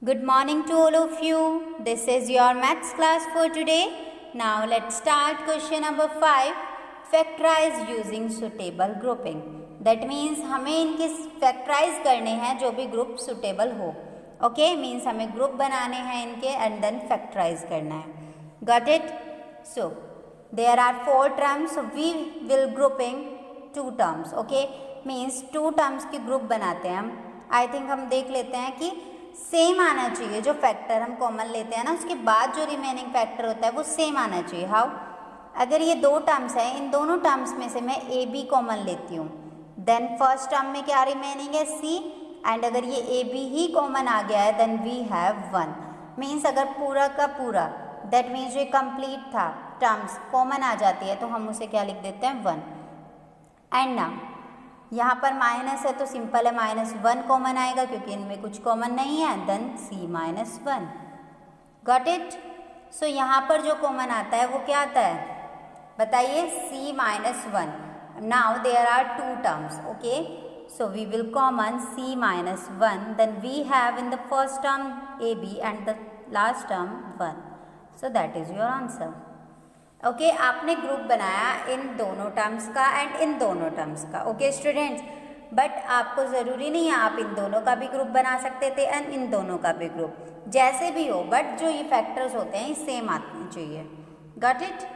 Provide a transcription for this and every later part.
Good morning to all of you. This is your maths class for today. Now let's start question number 5. Factorize using suitable grouping. That means हमें इनके factorize करने हैं जो भी group suitable हो. Okay, means हमें group बनाने हैं इनके and then factorize करना है. Got it? So there are 4 terms. So we will grouping 2 terms. Okay, means 2 terms की group बनाते हैं हम. I think हम देख लेते हैं कि सेम आना चाहिए. जो फैक्टर हम कॉमन लेते हैं ना उसके बाद जो रिमेनिंग फैक्टर होता है वो सेम आना चाहिए. हाउ? अगर ये 2 टर्म्स हैं, इन दोनों टर्म्स में से मैं ए बी कॉमन लेती हूँ, देन फर्स्ट टर्म में क्या रिमेनिंग है सी, एंड अगर ये ए बी ही कॉमन आ गया है देन वी हैव 1. मीन्स अगर पूरा का पूरा दैट मीन्स जो कंप्लीट था टर्म्स कॉमन आ जाती है तो हम उसे क्या लिख देते हैं 1. एंड ना यहाँ पर माइनस है तो सिंपल है -1 कॉमन आएगा क्योंकि इनमें कुछ कॉमन नहीं है. Then c-1. Got it? सो यहाँ पर जो कॉमन आता है वो क्या आता है बताइए? c-1. Now there are 2 terms. Okay, so we will common c-1. Then we have in the first term ab and the last term 1. So that is your answer. Okay, आपने ग्रुप बनाया इन दोनों टर्म्स का and in दोनों terms का. Okay students, but आपको ज़रूरी नहीं है, आप इन दोनों का भी ग्रुप बना सकते थे एंड इन दोनों का भी ग्रुप, जैसे भी हो, बट जो ये फैक्टर्स होते हैं सेम आने चाहिए. Got it?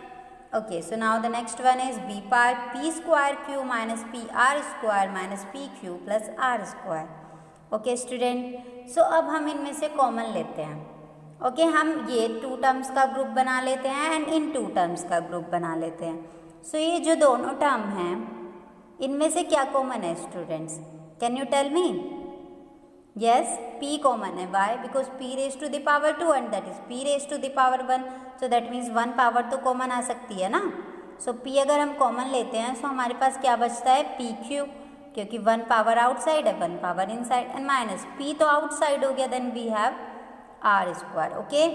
Okay, so now the next one is B part p² minus PR² minus PQ plus R². Okay student, so अब हम इनमें से कॉमन लेते हैं. ओके, हम ये 2 टर्म्स का ग्रुप बना लेते हैं एंड इन 2 टर्म्स का ग्रुप बना लेते हैं. सो ये जो दोनों टर्म हैं इनमें से क्या कॉमन है students? Can you tell me? Yes, p common है. Why? Because p raise to the power 2 and that is p raise to the power 1. So that means 1 power तो कॉमन आ सकती है ना. सो p अगर हम कॉमन लेते हैं सो हमारे पास क्या बचता है pq, क्योंकि 1 पावर आउटसाइड है 1 power inside, and minus p तो आउटसाइड हो गया, then we have R². Okay,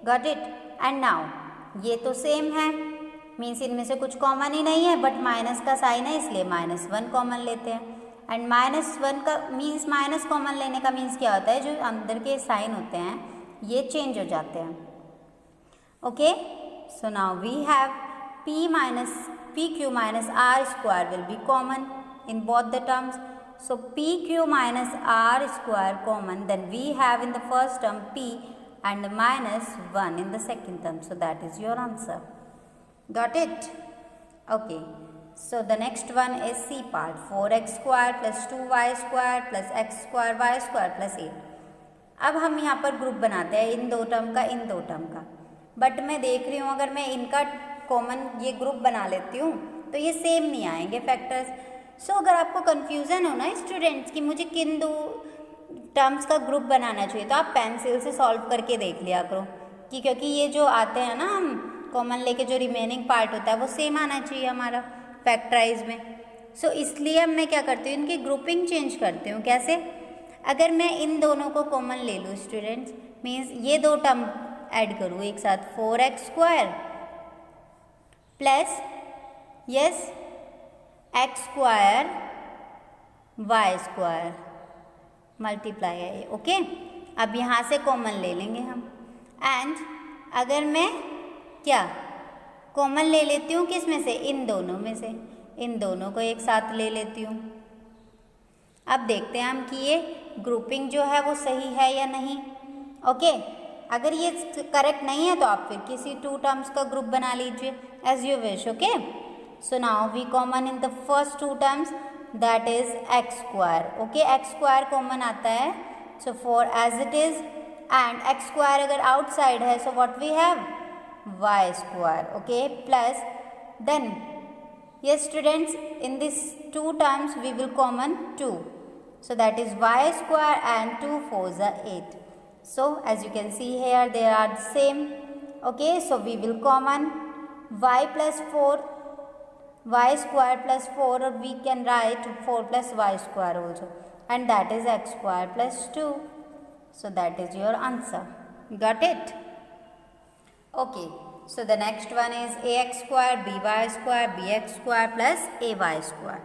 got it? And now ये तो सेम है, मीन्स इनमें से कुछ कॉमन ही नहीं है, बट माइनस का साइन है इसलिए -1 कॉमन लेते हैं. एंड -1 का मीन्स माइनस कॉमन लेने का मीन्स क्या होता है? जो अंदर के साइन होते हैं ये चेंज हो जाते हैं. Okay, so now we have PQ minus R² will be common in both the terms. So PQ minus R² common, then we have in the first term P and -1 in the second term. So that is your answer. Got it? Okay. So the next one is C part. 4x² plus 2y² plus x² y² plus 8. अब हम यहाँ पर group बनाते हैं इन 2 term का इन 2 term का, but मैं देख रही हूँ अगर मैं इनका कॉमन ये ग्रुप बना लेती हूँ तो ये सेम नहीं आएंगे फैक्टर्स. सो अगर आपको कन्फ्यूज़न हो ना स्टूडेंट्स कि मुझे किन 2 टर्म्स का ग्रुप बनाना चाहिए तो आप पेंसिल से सॉल्व करके देख लिया करो कि क्योंकि ये जो आते हैं ना हम कॉमन लेके जो रिमेनिंग पार्ट होता है वो सेम आना चाहिए हमारा फैक्टराइज में. सो इसलिए अब मैं क्या करती हूँ इनकी ग्रुपिंग चेंज करती हूँ. कैसे? अगर मैं इन दोनों को कॉमन ले लूँ स्टूडेंट्स, मीन्स ये 2 टर्म ऐड करूँ एक साथ, 4x² plus yes x² y² multiply है ये. ओके, अब यहाँ से कॉमन ले लेंगे हम. एंड अगर मैं क्या कॉमन ले लेती हूँ किस में से? इन दोनों में से. इन दोनों को एक साथ ले लेती हूँ. अब देखते हैं हम कि ये ग्रुपिंग जो है वो सही है या नहीं. ओके, अगर ये करेक्ट नहीं है तो आप फिर किसी 2 टर्म्स का ग्रुप बना लीजिए as you wish. Okay, so now we common in the first 2 terms, that is x². okay, x² common आता है, so 4 as it is, and x² अगर outside है so what we have y². okay, plus then yes students, in this 2 terms we will common 2, so that is y² and 2 4s are 8. so as you can see here they are the same. okay, so we will common y plus 4 y² plus 4, or we can write 4 plus y² also, and that is x² plus 2. so that is your answer. Got it? Okay, so the next one is ax² by² bx² plus ay².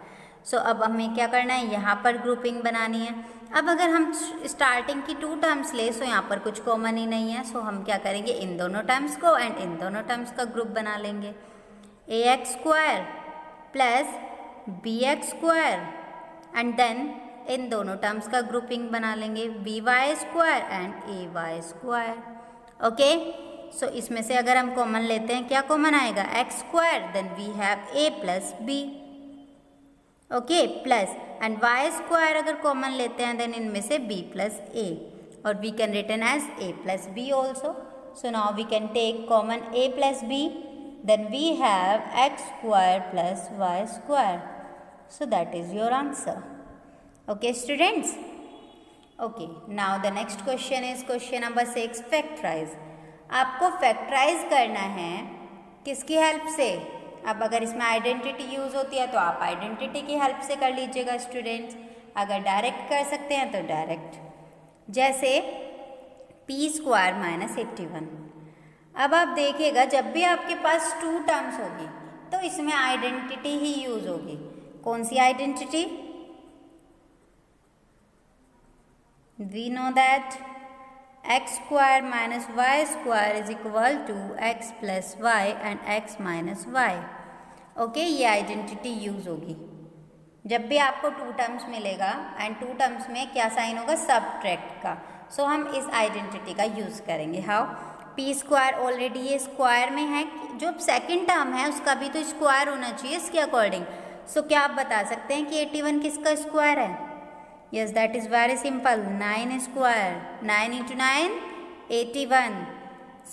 सो अब हमें क्या करना है, यहाँ पर grouping बनानी है। अब अगर हम स्टार्टिंग की 2 टर्म्स ले, सो यहाँ पर कुछ कॉमन ही नहीं है, सो हम क्या करेंगे, इन दोनों टर्म्स को एंड इन दोनों टर्म्स का ग्रुप बना लेंगे। ax² plus bx² and then in दोनों टर्म्स का ग्रुपिंग बना लेंगे by² एंड ay²। ओके, सो इसमें से अगर हम कॉमन लेते हैं, क्या कॉमन आएगा, x², then we have a plus b। Okay, plus and y² अगर कॉमन लेते हैं, देन इनमें से b प्लस a, और we can written as a plus b also. So now we can take common a plus b, then we have x² plus y²। So that is your answer. Okay students, okay now the next question is question number 6, factorise. आपको factorise करना है किसकी help से, अब अगर इसमें identity use होती है तो आप आइडेंटिटी की हेल्प से कर लीजिएगा स्टूडेंट्स, अगर डायरेक्ट कर सकते हैं तो डायरेक्ट, जैसे p² माइनस 81। अब आप देखिएगा जब भी आपके पास 2 टर्म्स होगी तो इसमें आइडेंटिटी ही यूज होगी। कौन सी identity, we know that x² minus y² is equal to x plus y and x minus y। Okay, ये आइडेंटिटी यूज होगी जब भी आपको 2 टर्म्स मिलेगा एंड 2 टर्म्स में क्या साइन होगा, सबट्रैक्ट का। सो हम इस आइडेंटिटी का यूज करेंगे। हाउ, p² ऑलरेडी ये स्क्वायर में है, जो सेकंड टर्म है उसका भी तो स्क्वायर होना चाहिए इसके अकॉर्डिंग। सो क्या आप बता सकते हैं कि 81 किसका स्क्वायर है? Yes, that is very simple, 9 square, 9 into 9 81।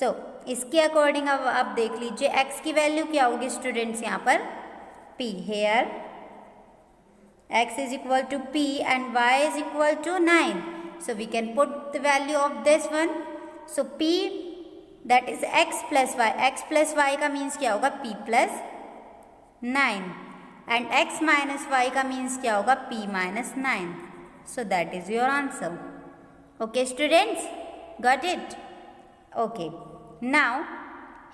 So इसके अकॉर्डिंग अब आप देख लीजिए x की वैल्यू क्या होगी स्टूडेंट्स, यहाँ पर p, here x is equal to p and y is equal to 9, so we can put the value of this one। So p that is x plus y का means क्या होगा, p plus 9 and x minus y का means क्या होगा, p minus 9। So that is your answer। Okay students, got it? Okay, now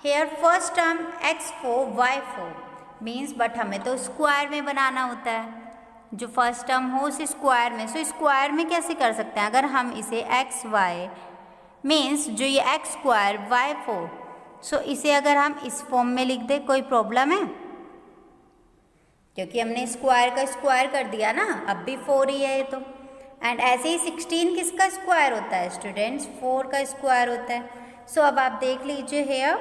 here first term x4 y4 means, but हमें तो square में बनाना होता है, जो फर्स्ट टर्म हो उसे स्क्वायर में। सो स्क्वायर में कैसे कर सकते हैं, अगर हम इसे एक्स वाई मीन्स जो ये x² y4, सो इसे अगर हम इस फॉर्म में लिख दें, कोई प्रॉब्लम है, क्योंकि हमने स्क्वायर का स्क्वायर कर दिया ना, अब भी 4 ही है ये तो। एंड ऐसे ही 16 किसका स्क्वायर होता है स्टूडेंट्स, 4 का स्क्वायर होता है। सो अब आप देख लीजिए हेयर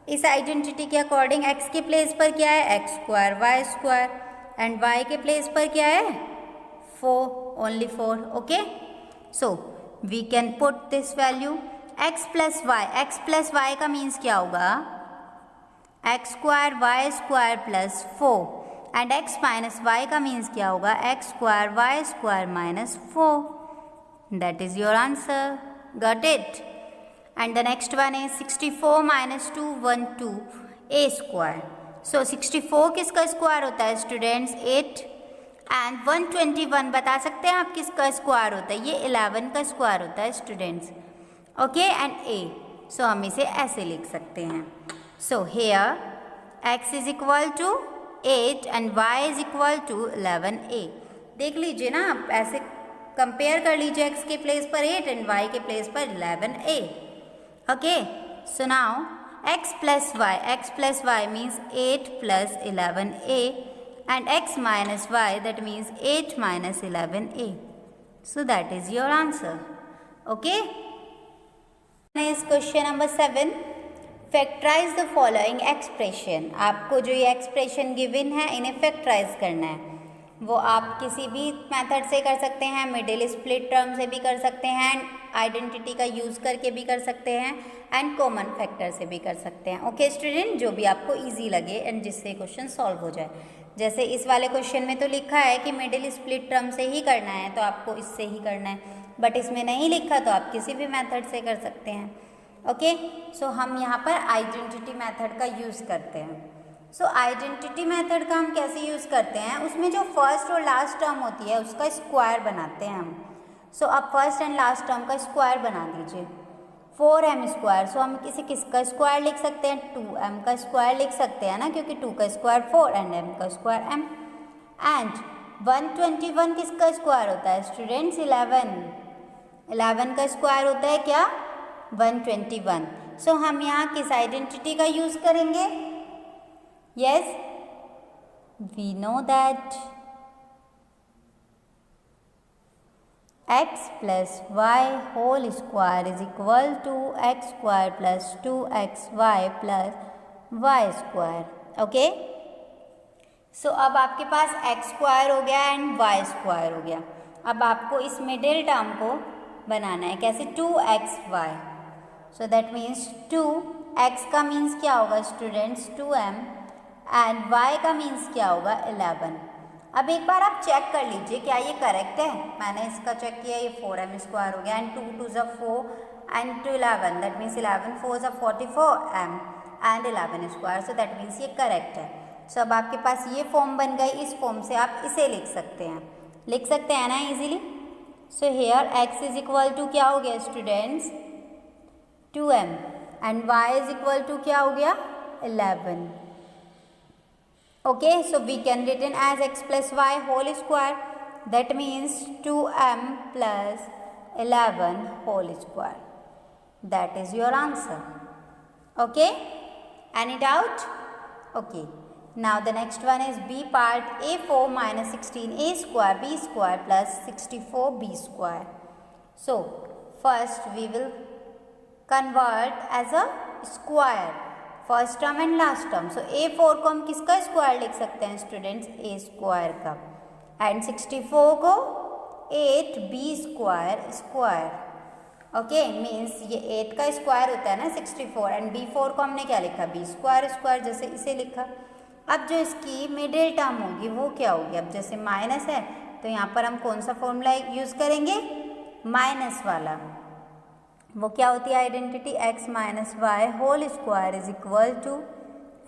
इस आइडेंटिटी के अकॉर्डिंग x के प्लेस पर क्या है, x² y² एंड y के प्लेस पर क्या है, 4, only 4। Okay, so we can put this value x plus y का मीन्स क्या होगा, x² y² plus 4 and x minus y का मीन्स क्या होगा, x² y² minus 4। That is your answer, got it? And the next one is 64 minus 212 a²। सो 64 किसका square होता है स्टूडेंट्स, 8 एंड 121 बता सकते हैं आप किसका स्क्वायर होता है, ये 11 का स्क्वायर होता है students. Okay, and a, so हम इसे ऐसे लिख सकते हैं। So here x is equal to 8 and y is equal to 11a। देख लीजिए ना, आप ऐसे कंपेयर कर लीजिए, x के प्लेस पर 8 एंड y के प्लेस पर 11a। Okay, so now x plus y means 8 plus 11a and x minus y, that means 8 minus 11a। So that is your answer। Okay, next question number 7, factorise the following expression. आपको जो ये expression given है इन्हें factorise करना है, वो आप किसी भी मेथड से कर सकते हैं, मिडिल स्प्लिट टर्म से भी कर सकते हैं, आइडेंटिटी का यूज़ करके भी कर सकते हैं एंड कॉमन फैक्टर से भी कर सकते हैं। ओके स्टूडेंट, जो भी आपको इजी लगे एंड जिससे क्वेश्चन सॉल्व हो जाए। जैसे इस वाले क्वेश्चन में तो लिखा है कि मिडिल स्प्लिट टर्म से ही करना है, तो आपको इससे ही करना है, बट इसमें नहीं लिखा तो आप किसी भी मेथड से कर सकते हैं। ओके, सो हम यहाँ पर आइडेंटिटी मेथड का यूज़ करते हैं। सो आइडेंटिटी मेथड का हम कैसे यूज़ करते हैं, उसमें जो फर्स्ट और लास्ट टर्म होती है उसका स्क्वायर बनाते हैं हम। सो आप फर्स्ट एंड लास्ट टर्म का स्क्वायर बना दीजिए, 4m²। सो हम किसी किसका स्क्वायर लिख सकते हैं, 2m का स्क्वायर लिख सकते हैं ना, क्योंकि 2 का स्क्वायर 4 एंड m का स्क्वायर m। एंड 121 किसका स्क्वायर होता है स्टूडेंट्स? 11 का स्क्वायर होता है क्या? 121. सो हम यहाँ किस आइडेंटिटी का यूज करेंगे? Yes, we know that x plus y whole square is equal to x square plus 2xy plus y square. Okay, so अब आपके पास x स्क्वायर हो गया एंड y स्क्वायर हो गया. अब आपको इस मिडिल टर्म को बनाना है. कैसे? 2xy. So that means 2x का मीन्स क्या होगा स्टूडेंट्स? 2m एंड y का मीन्स क्या होगा? 11. अब एक बार आप चेक कर लीजिए क्या ये करेक्ट है. मैंने इसका चेक किया, ये 4m स्क्वायर हो गया एंड 2 2 ज़ा 4 एंड 2 11. दैट मीन्स 11 4 ज़ा 44m and 11 square. So that means ये करेक्ट है. सो अब आपके पास ये फॉर्म बन गई. इस फॉर्म से आप इसे लिख सकते हैं ना easily. So here x is equal to क्या हो गया students? 2m and y is equal to क्या हो गया? 11. Okay, so we can written as x plus y whole square. That means 2m plus 11 whole square. That is your answer. Okay, any doubt? Okay, now the next one is b part. A4 minus 16a square b square plus 64b square. So first we will convert as a square. First term and last term. So A4 को हम किसका square लिख सकते हैं students? A square का. And 64 को 8B square. Okay, means ये 8 का स्क्वायर होता है ना 64. एंड B4 को हमने क्या लिखा? B स्क्वायर जैसे इसे लिखा. अब जो इसकी मिडिल टर्म होगी वो क्या होगी? अब जैसे माइनस है तो यहाँ पर हम कौन सा फॉर्मूला यूज़ करेंगे? माइनस वाला. वो क्या होती है identity? x minus y whole square is equal to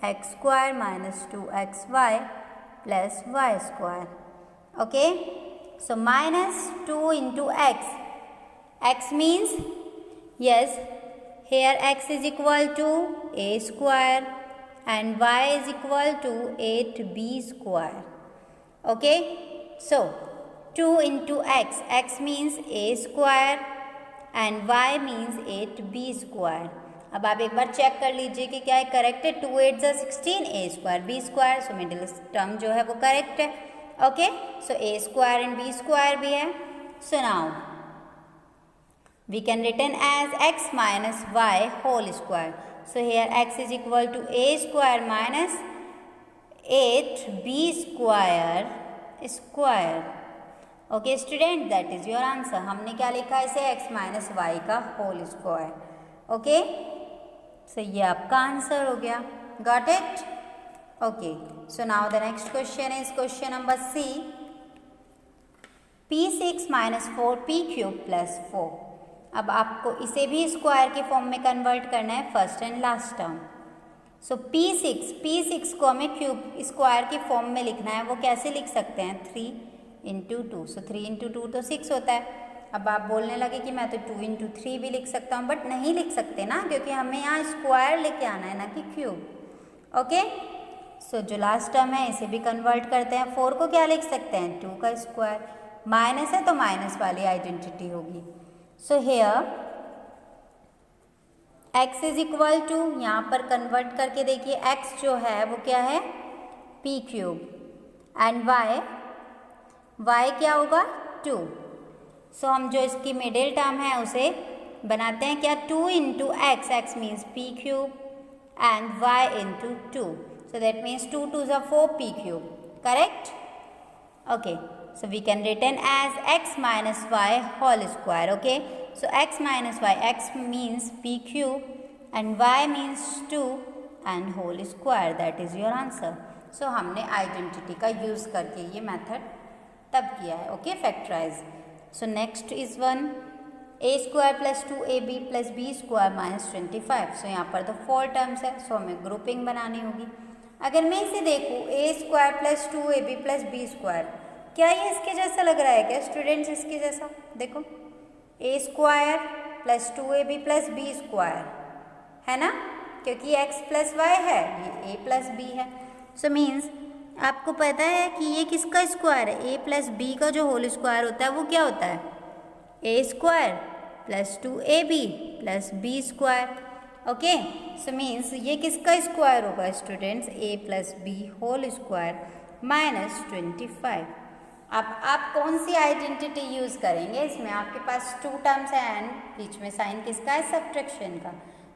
x square minus 2xy plus y square. Okay, so minus 2 into x. X means yes, here x is equal to a square and y is equal to 8b square. Okay, so 2 into x. X means a square and y means 8b square. अब आप एक बार check कर लीजिए कि क्या है correct है. 2 8 ज़ा 16 a square b square. So middle term जो है वो करेक्ट है. Okay, so a square and b square भी है. So now we can written as x minus y whole square. So here x is equal to a square minus 8b square. Okay student, that is your answer. हमने क्या लिखा है इसे? x minus y का whole square. Okay, so ये आपका answer हो गया. Got it? Okay, so now the next question is question number C. P6 minus 4p cube plus 4. अब आपको इसे भी स्क्वायर के फॉर्म में कन्वर्ट करना है, first and last term. So P6 को हमें क्यूब स्क्वायर के फॉर्म में लिखना है. वो कैसे लिख सकते हैं? 3 इंटू 2. सो 3 इंटू 2 तो 6 होता है. अब आप बोलने लगे कि मैं तो 2 इंटू 3 भी लिख सकता हूँ, बट नहीं लिख सकते ना, क्योंकि हमें यहाँ स्क्वायर लेके आना है ना कि क्यूब. ओके, सो जो लास्ट टर्म है इसे भी कन्वर्ट करते हैं. 4 को क्या लिख सकते हैं? 2 का स्क्वायर. माइनस है तो माइनस वाली आइडेंटिटी होगी. So here x is equal to, यहाँ पर कन्वर्ट करके देखिए x जो है वो क्या है? p cube. एंड y क्या होगा? 2. सो हम जो इसकी मिडिल टर्म है उसे बनाते हैं क्या? 2 into x. X means p cube and y into 2. So that means 2 2 ज़ा 4p cube. Correct? Okay, so we can written as x minus y whole square. Okay, so x minus y, x means p cube and y means 2 and whole square. That is your answer. So हमने identity का use करके ये method तब किया है. Okay, factorise. So next is one a square plus 2ab plus b square minus 25. So यहाँ पर तो 4 टर्म्स है, सो हमें ग्रुपिंग बनानी होगी. अगर मैं इसे देखूँ a square plus 2ab plus b square, क्या ये इसके जैसा लग रहा है क्या स्टूडेंट्स? इसके जैसा देखो, a square plus 2ab plus b square है ना, क्योंकि x प्लस वाई है, ये a प्लस b है. सो मीन्स आपको पता है कि ये किसका स्क्वायर है? ए प्लस बी का जो होल स्क्वायर होता है वो क्या होता है? A square plus 2ab plus b square. Okay, so means ये किसका स्क्वायर होगा students? A plus b whole square minus 25। अब आप कौन सी आइडेंटिटी यूज़ करेंगे इसमें? आपके पास 2 टर्म्स है एंड बीच में साइन किसका है? सब्ट्रैक्शन का।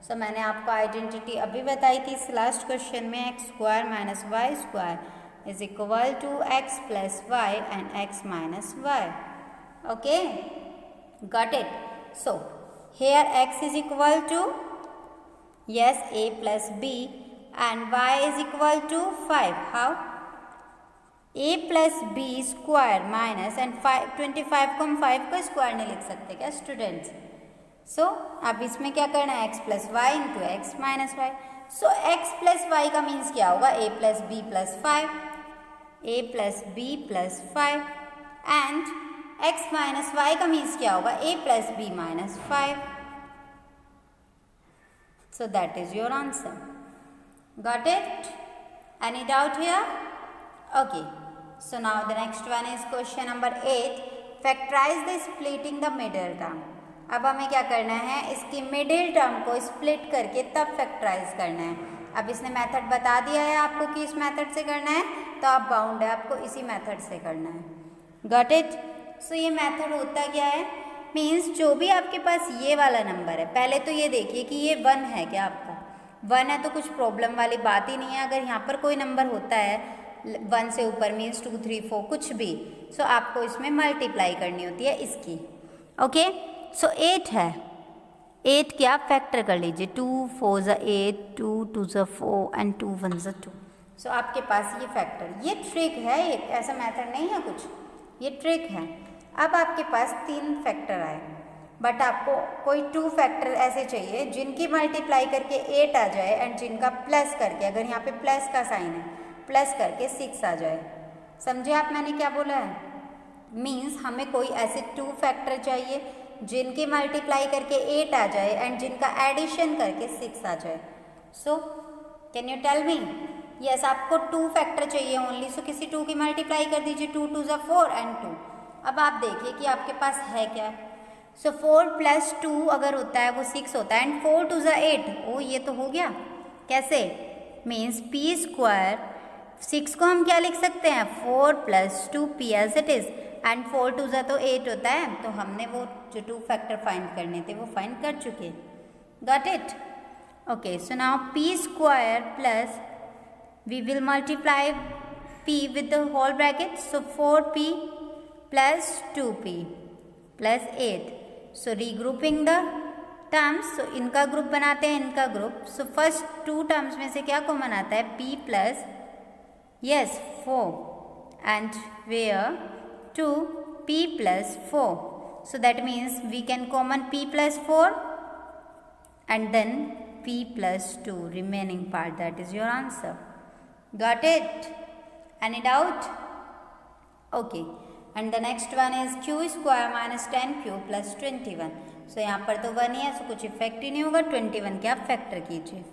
सो मैंने आपको आइडेंटिटी अभी बताई थी इस लास्ट क्वेश्चन में, x square minus y square is equal to x plus y and x minus y. Okay, got it? So here x is equal to yes a plus b and y is equal to 5. how? a plus b square minus and 25 को हम 5 का square नहीं लिख सकते क्या students? सो अब इसमें क्या करना है? x plus y into x minus y. So x plus y का मीन्स क्या होगा? a plus b plus 5, a plus b plus 5 and x minus y का मीन्स क्या होगा? a plus b minus 5। So that is your answer. Got it? Any doubt here? Okay. So now the next one is question number 8. Factorize the splitting the middle term. अब हमें क्या करना है? इसकी middle term को split करके तब factorise करना है। अब इसने मेथड बता दिया है आपको कि इस मेथड से करना है, तो आप बाउंड है आपको इसी मेथड से करना है। Got it? So ये मेथड होता क्या है? मीन्स जो भी आपके पास ये वाला नंबर है, पहले तो ये देखिए कि ये 1 है क्या? आपका 1 है तो कुछ प्रॉब्लम वाली बात ही नहीं है। अगर यहाँ पर कोई नंबर होता है 1 से ऊपर मीन्स 2, 3, 4 कुछ भी, सो आपको इसमें मल्टीप्लाई करनी होती है इसकी। ओके, सो 8 है, 8 क्या फैक्टर कर लीजिए, 2 4 ज़ा 8, 2 2 ज़ा 4 एंड 2 1 ज़ा 2। सो आपके पास ये फैक्टर, ये ट्रिक है, एक ऐसा मेथड नहीं है कुछ, ये ट्रिक है। अब आपके पास 3 फैक्टर आए, बट आपको कोई 2 फैक्टर ऐसे चाहिए जिनकी मल्टीप्लाई करके 8 आ जाए एंड जिनका प्लस करके, अगर यहाँ पे प्लस का साइन है, प्लस करके 6 आ जाए। समझे आप मैंने क्या बोला है? मीन्स हमें कोई ऐसे 2 फैक्टर चाहिए जिनकी मल्टीप्लाई करके 8 आ जाए एंड जिनका एडिशन करके 6 आ जाए। So can you tell me? Yes, आपको 2 फैक्टर चाहिए ओनली। सो किसी 2 की मल्टीप्लाई कर दीजिए, 2 2 ज़ा 4 एंड 2। अब आप देखिए कि आपके पास है क्या। सो 4 प्लस 2 अगर होता है वो 6 होता है एंड 4 2 ज़ा 8। ओ ये तो हो गया। कैसे? मीन्स पी स्क्वायर, 6 को हम क्या लिख सकते हैं? 4 plus 2 p as it is and 4 2 ज़ा तो 8 होता है। तो हमने वो जो 2 फैक्टर फाइंड करने थे वो फाइंड कर चुके। Got it? Okay, so now p square plus we will multiply p with the whole bracket. So 4p plus 2p plus 8. So regrouping the terms. So इनका ग्रुप बनाते हैं, इनका ग्रुप. So first 2 terms में से क्या common आता है? p plus yes 4 and where 2p plus 4. So that means we can common p plus 4 and then p plus 2 remaining part. That is your answer. Got it? Any doubt? Okay. And the next one is q square minus 10q plus 21. So यहाँ पर तो 1 ही है, so कुछ effect ही नहीं होगा। 21 के आप factor कीजिए,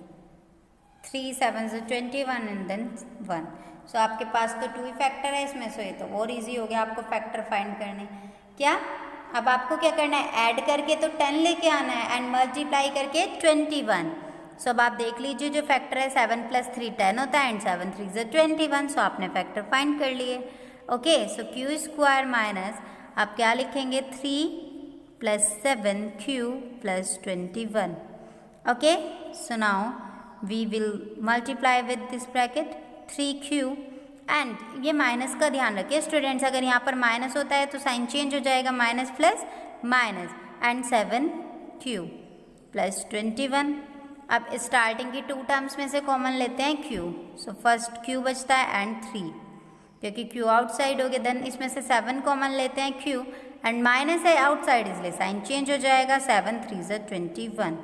3 7 से 21 एंड देन 1। सो आपके पास तो 2 ही फैक्टर है इसमें, सो ये तो और इजी हो गया आपको फैक्टर फाइंड करने। क्या अब आपको क्या करना है? ऐड करके तो 10 लेके आना है एंड मल्टीप्लाई करके 21। सो अब आप देख लीजिए जो फैक्टर है 7 प्लस 3 10 होता है एंड 7 3 से 21। सो आपने फैक्टर फाइंड कर लिए। Okay, so q square minus आप क्या लिखेंगे? 3 plus 7q plus 21। Okay, so now we will multiply with this bracket 3q and ये माइनस का ध्यान रखिए स्टूडेंट्स, अगर यहाँ पर माइनस होता है तो साइन चेंज हो जाएगा, minus plus minus and 7q plus 21। अब स्टार्टिंग की 2 टर्म्स में से कॉमन लेते हैं q। सो फर्स्ट q बचता है एंड 3, क्योंकि q आउटसाइड हो गया। देन इसमें से 7 कॉमन लेते हैं q एंड माइनस है आउटसाइड इसलिए साइन चेंज हो जाएगा, 7 3 से 21।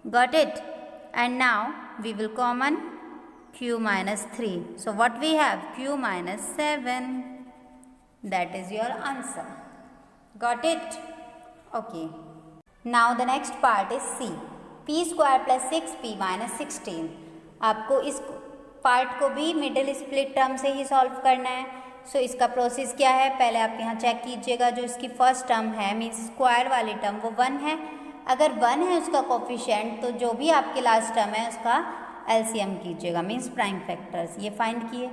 Got it? And now we will common q minus 3. So what we have? q minus 7. That is your answer. Got it? Okay. Now the next part is C. p square plus 6p minus 16. आपको इस part को भी middle split term से ही solve करना है। सो इसका process क्या है, पहले आप यहाँ चेक कीजिएगा, जो इसकी फर्स्ट टर्म है मीन्स स्क्वायर वाली टर्म वो 1 है। अगर 1 है उसका कोफिशिएंट तो जो भी आपके लास्ट टर्म है उसका एलसीएम कीजिएगा मीन्स प्राइम फैक्टर्स। ये फाइंड किए,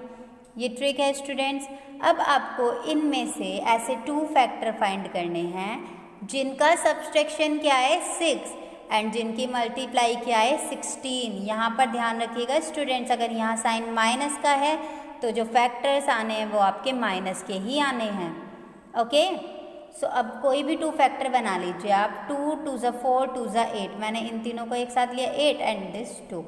ये ट्रिक है स्टूडेंट्स। अब आपको इनमें से ऐसे 2 फैक्टर फाइंड करने हैं जिनका सब्सट्रैक्शन क्या है 6 एंड जिनकी मल्टीप्लाई क्या है 16। यहाँ पर ध्यान रखिएगा स्टूडेंट्स, अगर यहाँ साइन माइनस का है तो जो फैक्टर्स आने हैं वो आपके माइनस के ही आने हैं। ओके, सो अब कोई भी 2 फैक्टर बना लीजिए आप। 2 2 ज़ा 4 2 ज़ा 8, मैंने इन तीनों को एक साथ लिया 8 एंड दिस 2।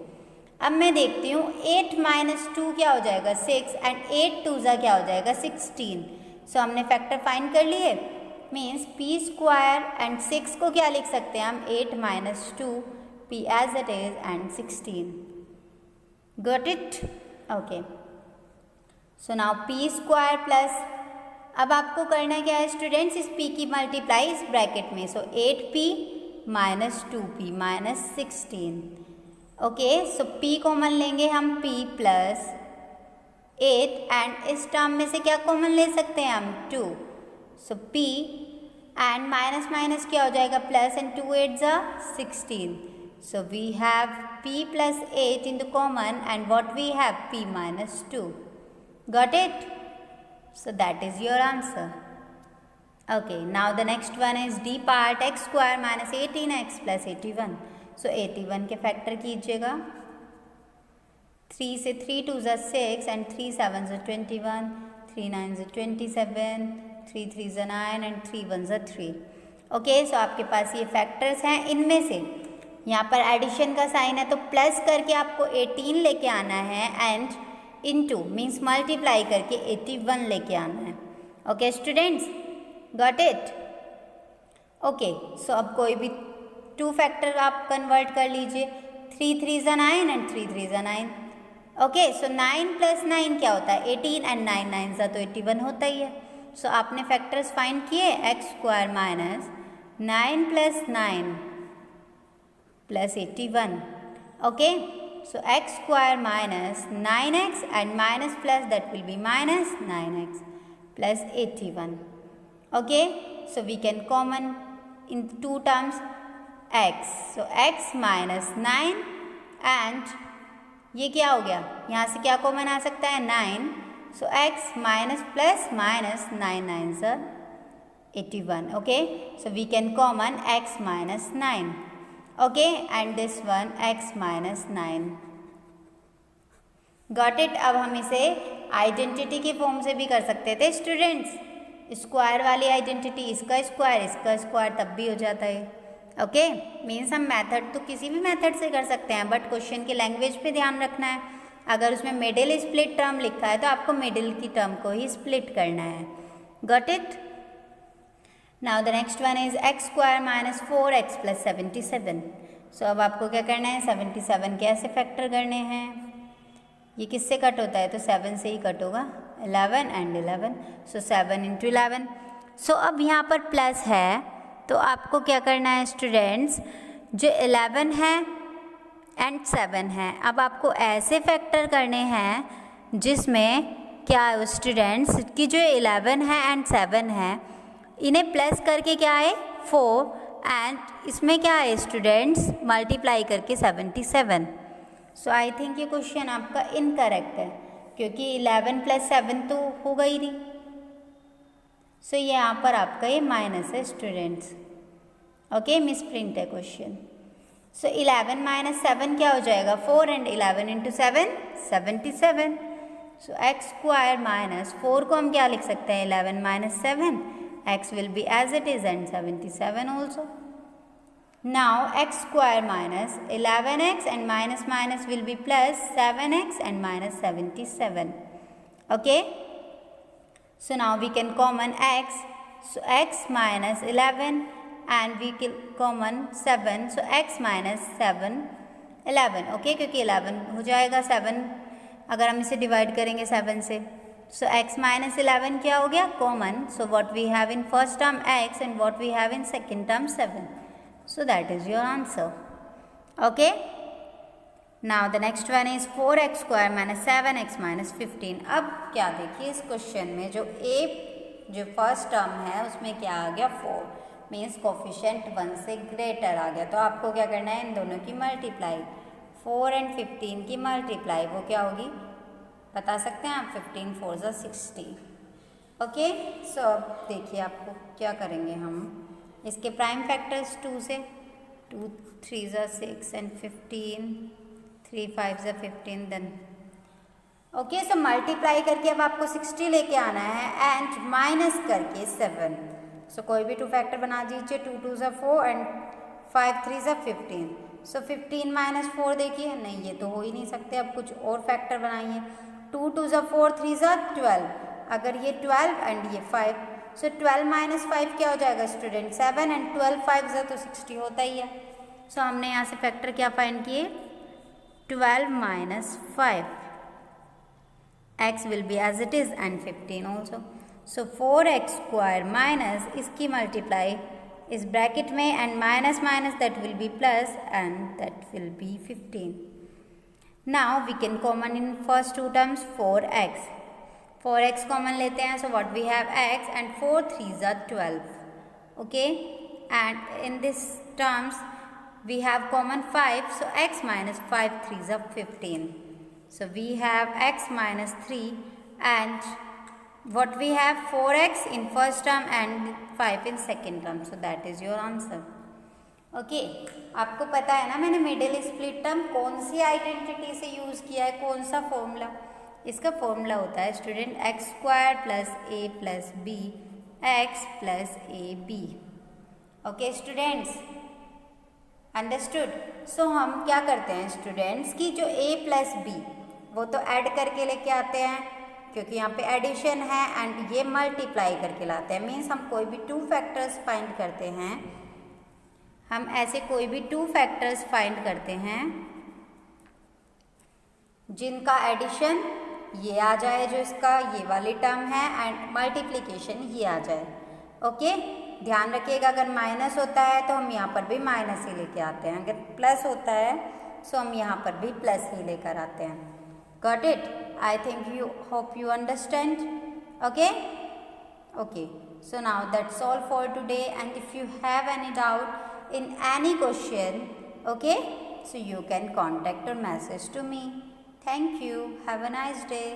अब मैं देखती हूँ 8 माइनस 2 क्या हो जाएगा 6 एंड 8 2 ज़ा क्या हो जाएगा 16। सो हमने फैक्टर फाइंड कर लिए, मीन्स पी स्क्वायर एंड 6 को क्या लिख सकते हैं हम 8 minus 2 p as it is and 16। Got it? Okay, so now p square plus, अब आपको करना क्या है स्टूडेंट्स, इस p की मल्टीप्लाई इस ब्रैकेट में। So 8p minus 2p minus 16। Okay, so p common लेंगे हम p प्लस 8 एंड इस टर्म में से क्या कॉमन ले सकते हैं हम 2। So p and minus minus क्या हो जाएगा प्लस एंड 2 8 ज़ा 16। So we have p plus 8 in the common and what we have p minus 2। Got it? So that is your answer. Okay, now the next one is d part x square minus 18x plus 81. So 81 के factor कीजिएगा, 3 से 3 2 ज़ा 6 and 3 7 ज़ा 21, 3 9 ज़ा 27, 3 3 ज़ा 9 and 3 1 ज़ा 3। Okay, सो आपके पास ये फैक्टर्स हैं। इनमें से यहाँ पर एडिशन का साइन है तो प्लस करके आपको 18 लेके आना है एंड इनटू मीन्स मल्टीप्लाई करके 81 लेके आना है। Okay students, got it? Okay, so अब कोई भी 2 फैक्टर आप कन्वर्ट कर लीजिए, 3 3 ज़ा 9 एंड 3 3 ज़ा 9। ओके, सो 9 प्लस 9 क्या होता है 18 एंड 9 9 ज़ा तो 81 होता ही है। सो आपने फैक्टर्स फाइंड किए, x square minus 9 plus 9 plus 81। Okay, so x square minus 9x and minus plus that will be minus 9x plus 81. Okay, so we can common in 2 terms x. So x minus 9 and ये क्या हो गया, यहाँ से क्या common आ सकता है 9. So x minus plus minus 9 9s are 81. Okay, so we can common x minus 9. Okay, and this one x minus 9. Got it? अब हम इसे आइडेंटिटी की फॉर्म से भी कर सकते थे स्टूडेंट्स, स्क्वायर वाली आइडेंटिटी, इसका स्क्वायर तब भी हो जाता है। ओके, मीन्स हम मेथड तो किसी भी मेथड से कर सकते हैं, बट क्वेश्चन की लैंग्वेज पे ध्यान रखना है। अगर उसमें मिडिल स्प्लिट टर्म लिखा है तो आपको मिडिल की टर्म को ही स्प्लिट करना है। Got it? Now the next one is x square minus 4x plus 77। सो अब आपको क्या करना है 77 कैसे फैक्टर करने हैं, ये किससे कट होता है तो 7 से ही कट होगा, 11 एंड 11। So 7 into 11। सो अब यहाँ पर प्लस है तो आपको क्या करना है स्टूडेंट्स, जो 11 है एंड 7 है, अब आपको ऐसे फैक्टर करने हैं जिसमें क्या है स्टूडेंट्स कि जो 11 है एंड 7 है इन्हें प्लस करके क्या है 4 एंड इसमें क्या है स्टूडेंट्स मल्टीप्लाई करके 77। सो आई थिंक ये क्वेश्चन आपका इनकरेक्ट है क्योंकि 11 प्लस 7 तो होगा ही नहीं। सो ये यहाँ पर आपका ये माइनस है स्टूडेंट्स। ओके, मिस प्रिंट है क्वेश्चन। सो 11 माइनस 7 क्या हो जाएगा 4 and 11 into 7 77। So x square minus 4 को हम क्या लिख सकते हैं 11 minus 7, x will be as it is and 77 also. Now x square minus 11x and minus minus will be plus 7x and minus 77. Okay. So now we can common x. So x minus 11 and we can common 7. So x minus 7 11. Okay, क्योंकि 11 हो जाएगा 7 अगर हम इसे divide करेंगे 7 से। So x minus 11 क्या हो गया common. So what we have in first term x and what we have in second term 7. So that is your answer. Okay. Now the next one is 4x square minus 7x minus 15। अब क्या देखिए इस question में जो first term है उसमें क्या आ गया 4 मीन्स कोफिशिएंट 1 से ग्रेटर आ गया। तो आपको क्या करना है इन दोनों की मल्टीप्लाई 4 एंड 15 की मल्टीप्लाई वो क्या होगी बता सकते हैं आप 15 4 ज़ा 60। ओके सो अब देखिए आपको क्या करेंगे हम इसके प्राइम फैक्टर्स 2 से 2 3 ज़ा 6 एंड 15 3 5 ज़ा 15 देन ओके सो मल्टीप्लाई करके अब आपको 60 लेके आना है एंड माइनस करके 7। सो कोई भी 2 फैक्टर बना दीजिए 2 2 ज़ा 4 एंड 5 3 ज़ा 15। सो 15 माइनस 4 देखिए नहीं ये तो हो ही नहीं सकते। अब कुछ और फैक्टर बनाइए 2 2 ज़ा 4 3 ज़ा 12। अगर ये 12 एंड ये 5 सो 12 माइनस 5 क्या हो जाएगा स्टूडेंट 7 एंड 12 5 ज़ा तो 60 होता ही है। सो हमने यहाँ से फैक्टर क्या फाइंड किए 12 minus 5 x will be as it is and 15 also. So 4x square minus इसकी multiply इस bracket में and minus minus that will be plus and that will be 15. Now we can common in first two terms 4x. 4x common लेते हैं so what we have x and 4 3s are 12. Okay and in this terms we have common 5 so x minus 5 3s are 15. So we have x minus 3 and what we have 4x in first term and 5 in second term. So that is your answer. Okay, आपको पता है ना मैंने middle split term कौन सी identity से use किया है कौन सा फॉर्मूला। इसका फॉर्मूला होता है student X square plus A plus B X plus A B. Okay students understood. So हम क्या करते हैं स्टूडेंट्स की जो a प्लस बी वो तो ऐड करके लेके आते हैं क्योंकि यहाँ पे एडिशन है एंड ये मल्टीप्लाई करके लाते हैं। मीन्स हम कोई भी 2 फैक्टर्स फाइंड करते हैं हम ऐसे कोई भी 2 फैक्टर्स फाइंड करते हैं जिनका एडिशन ये आ जाए जो इसका ये वाली टर्म है एंड मल्टीप्लिकेशन ये आ जाए। ओके ध्यान रखिएगा अगर माइनस होता है तो हम यहाँ पर भी माइनस ही लेके आते हैं अगर प्लस होता है सो हम यहाँ पर भी प्लस ही लेकर आते हैं। Got it? I think you hope you understand. Okay okay so now that's all for today and if you have any doubt in any question okay so you can contact or message to me. Thank you. Have a nice day.